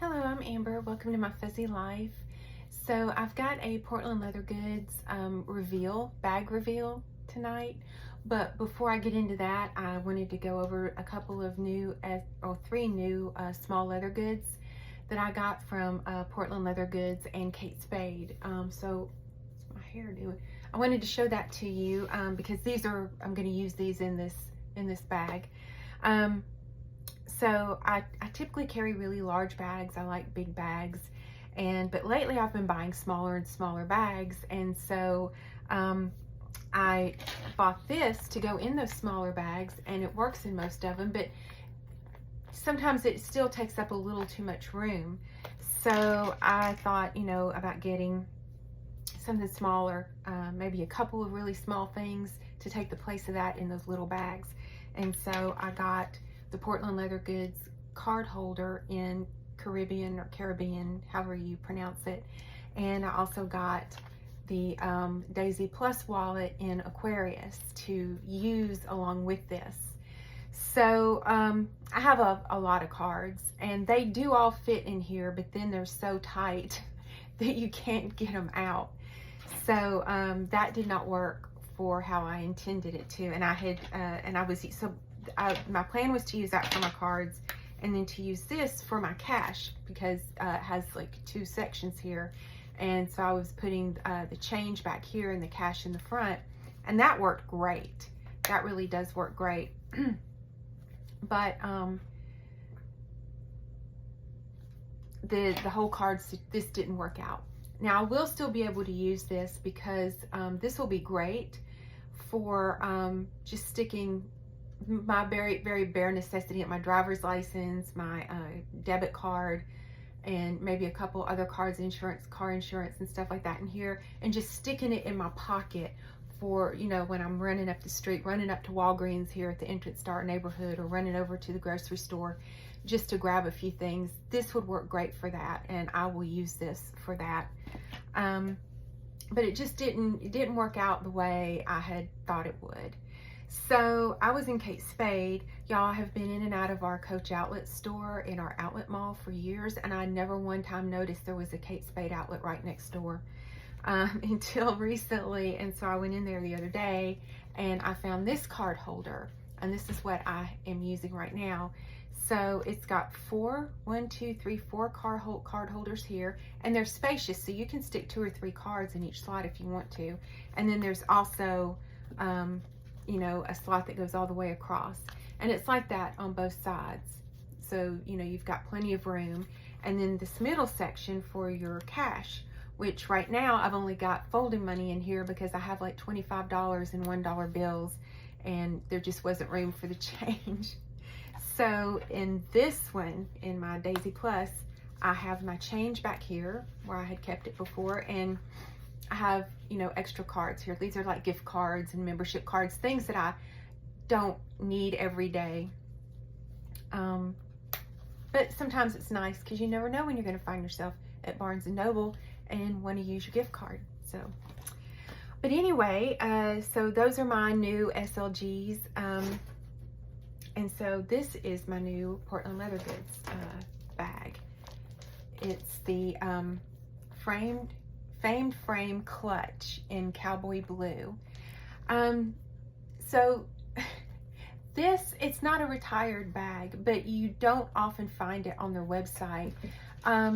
Hello, I'm Amber. Welcome to my fuzzy life. So I've got a Portland Leather Goods bag reveal tonight. But before I get into that, I wanted to go over a couple of three new small leather goods that I got from Portland Leather Goods and Kate Spade. So what's my hair doing? I wanted to show that to you because I'm going to use these in this bag. So I typically carry really large bags. I like big bags, but lately I've been buying smaller and smaller bags, and so I bought this to go in those smaller bags, and it works in most of them, but sometimes it still takes up a little too much room. So I thought, about getting something smaller, maybe a couple of really small things to take the place of that in those little bags. And so I got the Portland Leather Goods card holder in Caribbean, however you pronounce it. And I also got the Daisy Plus wallet in Aquarius to use along with this. So I have a lot of cards, and they do all fit in here, but then they're so tight that you can't get them out. So that did not work for how I intended it to. And my plan was to use that for my cards, and then to use this for my cash, because it has like two sections here. And so I was putting the change back here and the cash in the front, and that worked great. That really does work great. But the whole cards, this didn't work out. Now I will still be able to use this, because this will be great for just sticking my very, very bare necessity, at my driver's license, my debit card, and maybe a couple other cards, car insurance and stuff like that in here, and just sticking it in my pocket for, when I'm running up the street, running up to Walgreens here at the entrance to our neighborhood, or running over to the grocery store just to grab a few things. This would work great for that, and I will use this for that. But it just didn't work out the way I had thought it would. So I was in Kate Spade. Y'all have been in and out of our Coach outlet store in our outlet mall for years, and I never one time noticed there was a Kate Spade outlet right next door until recently. And so I went in there the other day, and I found this card holder, and this is what I am using right now. So it's got four card holders here, and they're spacious, so you can stick 2 or 3 cards in each slot if you want to. And then there's also a slot that goes all the way across, and it's like that on both sides. So you've got plenty of room. And then this middle section for your cash, which right now I've only got folding money in here because I have like $25 and $1 bills, and there just wasn't room for the change. So in this one, in my Daisy Plus, I have my change back here where I had kept it before, and I have, extra cards here. These are like gift cards and membership cards, things that I don't need every day. But sometimes it's nice, because you never know when you're going to find yourself at Barnes & Noble and want to use your gift card. So, but anyway, so those are my new SLGs. And so this is my new Portland Leather Goods bag. It's the famed frame clutch in cowboy blue. So it's not a retired bag, but you don't often find it on their website.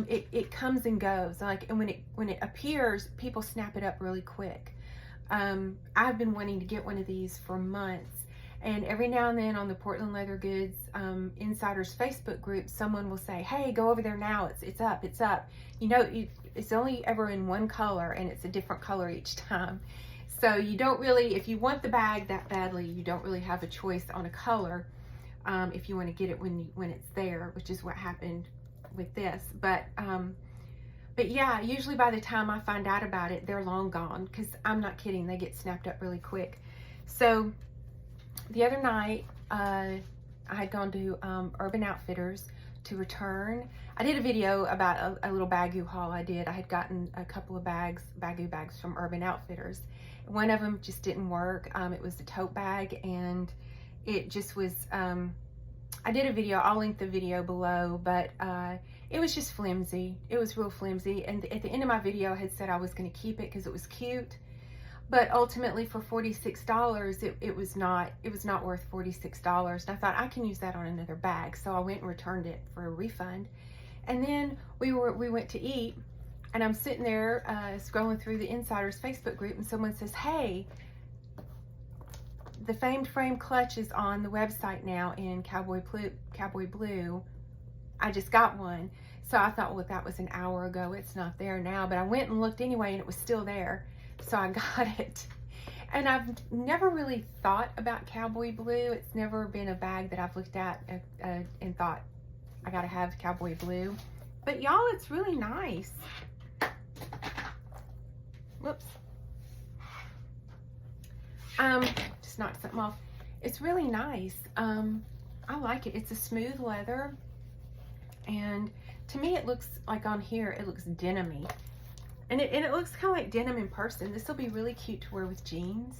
It comes and goes, and when it appears, people snap it up really quick. I've been wanting to get one of these for months, and every now and then on the Portland Leather Goods Insiders Facebook group, someone will say, "Hey, go over there now. It's up. It's only ever in one color, and it's a different color each time." So you don't really, if you want the bag that badly, you don't really have a choice on a color if you want to get it when it's there, which is what happened with this. But yeah, usually by the time I find out about it, they're long gone, because I'm not kidding, they get snapped up really quick. So the other night, I had gone to Urban Outfitters to return. I did a video about a little Baggu haul I did. I had gotten a couple of Baggu bags from Urban Outfitters. One of them just didn't work. It was a tote bag, and it just was I did a video, I'll link the video below, but it was just flimsy. It was real flimsy. And at the end of my video, I had said I was going to keep it because it was cute. But ultimately for $46, it was not worth $46. And I thought I can use that on another bag. So I went and returned it for a refund. And then we went to eat, and I'm sitting there scrolling through the Insiders Facebook group, and someone says, hey, the Famed Frame clutch is on the website now in Cowboy Blue. I just got one. So I thought, well, that was an hour ago. It's not there now. But I went and looked anyway, and it was still there. So I got it. And I've never really thought about Cowboy Blue. It's never been a bag that I've looked at and thought, I gotta have Cowboy Blue. But y'all, it's really nice. Whoops. Just knocked something off. It's really nice. I like it. It's a smooth leather. And to me, it looks like on here, it looks denim-y. And it looks kind of like denim in person. This will be really cute to wear with jeans.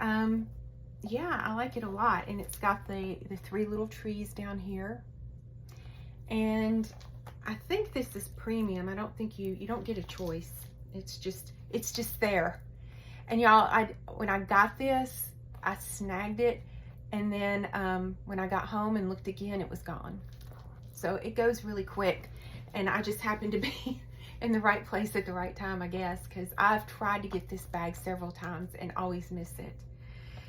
Yeah, I like it a lot. And it's got the 3 little trees down here. And I think this is premium. I don't think you don't get a choice. It's just there. And y'all, when I got this, I snagged it. And then when I got home and looked again, it was gone. So it goes really quick. And I just happened to be in the right place at the right time, I guess, because I've tried to get this bag several times and always miss it.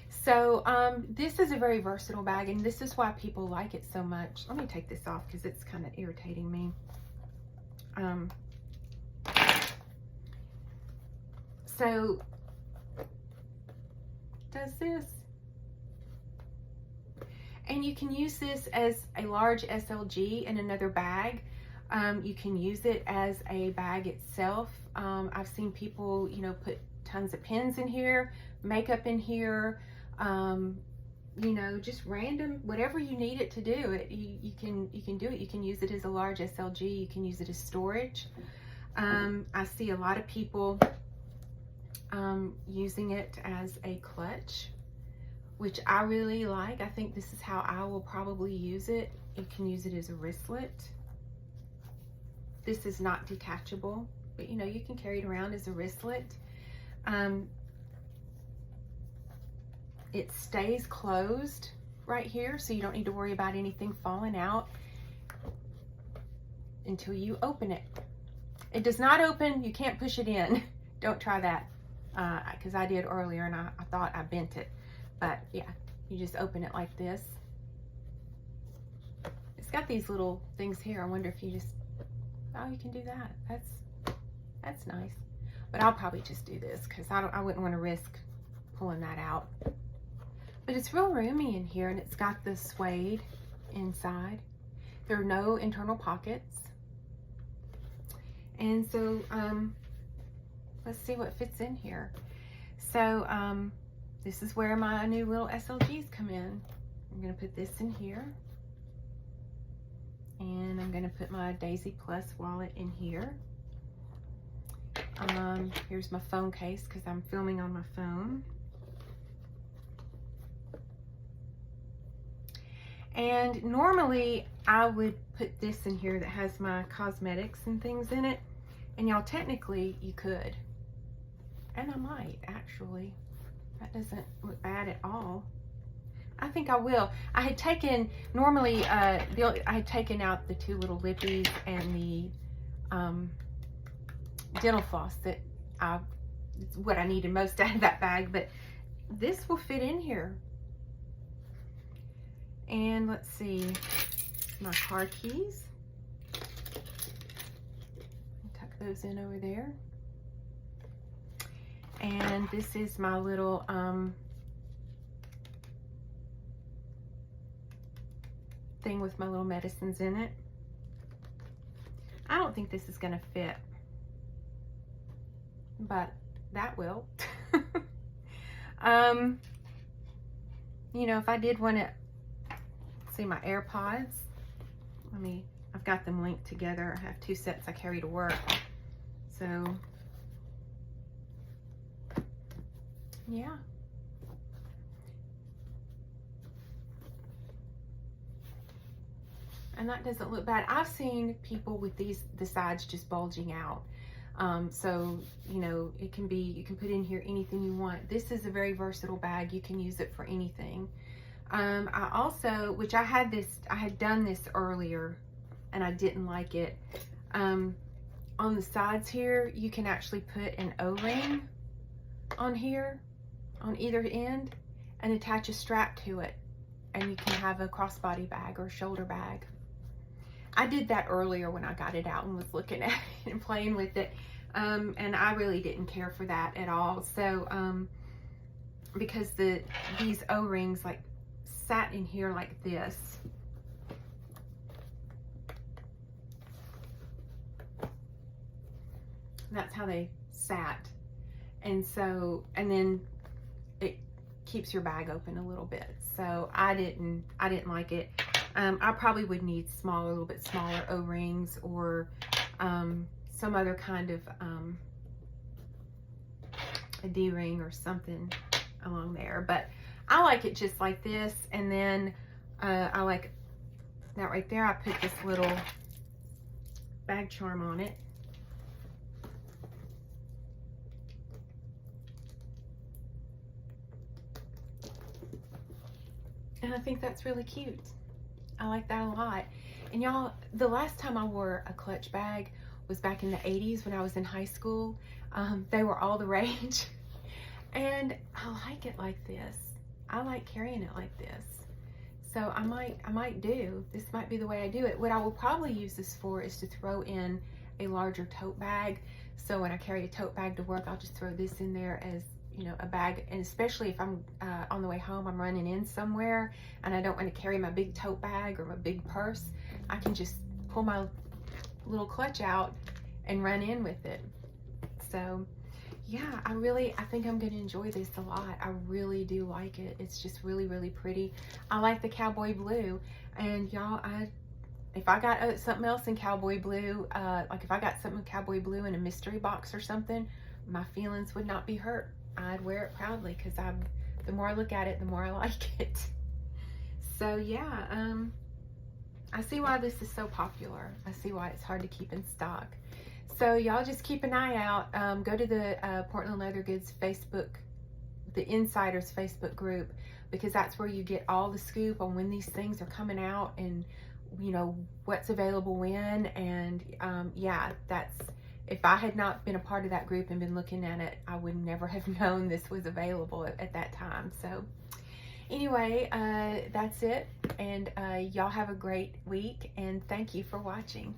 So this is a very versatile bag, and this is why people like it so much. Let me take this off because it's kind of irritating me. So does this, and you can use this as a large SLG in another bag. You can use it as a bag itself. I've seen people, you know, put tons of pins in here, makeup in here, you know, just random, whatever you need it to do. You can do it. You can use it as a large SLG. You can use it as storage. I see a lot of people using it as a clutch, which I really like. I think this is how I will probably use it. You can use it as a wristlet. This is not detachable, but you know, you can carry it around as a wristlet. It stays closed right here, so you don't need to worry about anything falling out until you open it. It does not open, you can't push it in. Don't try that, because I did earlier and I thought I bent it. But yeah, you just open it like this. It's got these little things here. I wonder if you just, oh, you can do that. That's nice. But I'll probably just do this because I wouldn't want to risk pulling that out. But it's real roomy in here, and it's got the suede inside. There are no internal pockets. And so let's see what fits in here. So this is where my new little SLGs come in. I'm going to put this in here. And I'm going to put my Daisy Plus wallet in here. Here's my phone case because I'm filming on my phone. And normally I would put this in here that has my cosmetics and things in it. And y'all, technically you could. And I might actually. That doesn't look bad at all. I think I will. I had taken, normally, I had taken out the 2 little lippies and the dental floss that it's what I needed most out of that bag, but this will fit in here. And let's see, my car keys. Tuck those in over there. And this is my little thing with my little medicines in it. I don't think this is going to fit, but that will. You know, if I did want to see my AirPods, I've got them linked together. I have 2 sets I carry to work. So yeah. And that doesn't look bad. I've seen people with the sides just bulging out. So, you know, it can be, you can put in here anything you want. This is a very versatile bag. You can use it for anything. I also, which I had done this earlier and I didn't like it. On the sides here, you can actually put an O-ring on here, on either end, and attach a strap to it. And you can have a crossbody bag or shoulder bag. I did that earlier when I got it out and was looking at it and playing with it. And I really didn't care for that at all. So, because these O-rings like sat in here like this. That's how they sat. And so, and then it keeps your bag open a little bit. So I didn't like it. I probably would need a little bit smaller O-rings or some other kind of a D-ring or something along there. But I like it just like this. And then I like that right there. I put this little bag charm on it. And I think that's really cute. I like that a lot. And y'all, the last time I wore a clutch bag was back in the 80s when I was in high school. They were all the rage. And I like it like this. I like carrying it like this. So I might this might be the way I do it. What I will probably use this for is to throw in a larger tote bag. So when I carry a tote bag to work, I'll just throw this in there as, you know, a bag. And especially if I'm on the way home, I'm running in somewhere and I don't want to carry my big tote bag or my big purse, I can just pull my little clutch out and run in with it. So yeah, I think I'm gonna enjoy this a lot. I really do like it. It's just really, really pretty. I like the cowboy blue. And y'all, if I got something else in cowboy blue, like if I got something in cowboy blue in a mystery box or something, my feelings would not be hurt. I'd wear it proudly because the more I look at it, the more I like it. So yeah, I see why this is so popular. I see why it's hard to keep in stock. So y'all just keep an eye out. Go to the Portland Leather Goods Facebook, the Insiders Facebook group, because that's where you get all the scoop on when these things are coming out and, you know, what's available when. And yeah, if I had not been a part of that group and been looking at it, I would never have known this was available at that time. So anyway, that's it. And y'all have a great week, and thank you for watching.